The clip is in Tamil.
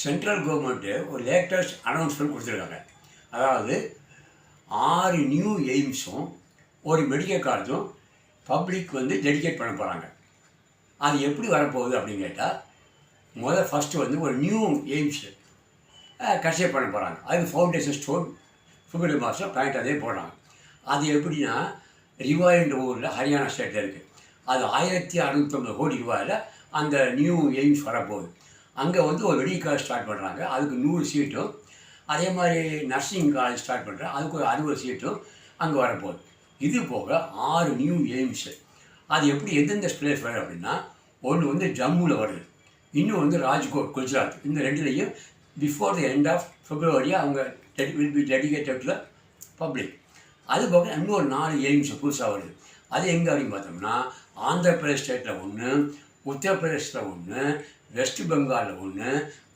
சென்ட்ரல் கவர்மெண்ட்டு ஒரு லேட்டஸ்ட் அனௌன்ஸ்மெண்ட் கொடுத்துருக்காங்க. அதாவது 6 நியூ எய்ம்ஸும் ஒரு மெடிக்கல் காலேஜும் பப்ளிக் டெடிகேட் பண்ண போகிறாங்க. அது எப்படி வரப்போகுது அப்படின்னு கேட்டால், ஃபஸ்ட்டு ஒரு நியூ எய்ம்ஸு கன்ஸ்ட்ரக்ட் பண்ண போகிறாங்க. அது ஃபவுண்டேஷன் ஸ்டோன் பிப்ரவரி மாதம் அதே போடுறாங்க. அது எப்படின்னா, ரிவாய்ன்ற ஊரில் ஹரியானா ஸ்டேட்டில் இருக்குது. அது 1650 கோடி ரூபாயில் அந்த நியூ எய்ம்ஸ் வரப்போகுது. அங்கே ஒரு மெடிக்கல் காலேஜ் ஸ்டார்ட் பண்ணுறாங்க. அதுக்கு 100 சீட்டும், அதே மாதிரி நர்சிங் காலேஜ் ஸ்டார்ட் பண்ணுறேன், அதுக்கு ஒரு 60 சீட்டும் அங்கே வரப்போகுது. இது போக 6 நியூ எய்ம்ஸு. அது எப்படி எந்தெந்த பிளேஸ் வரும் அப்படின்னா, ஒன்று ஜம்முவில் வருது, இன்னும் ராஜ்கோட் குஜராத். இந்த ரெண்டுலேயும் before the end of February அவங்க வில் பி டெடிகேட்டட் பப்ளிக். அது போக இன்னொரு 4 எய்ம்ஸ் புதுசாக வருது. அது எங்கே அப்படின்னு பார்த்தோம்னா, ஆந்திர பிரதேஷ் ஸ்டேட்டில் ஒன்று, உத்தரப்பிரதேசில் ஒன்று, வெஸ்ட் பெங்காலில் ஒன்று,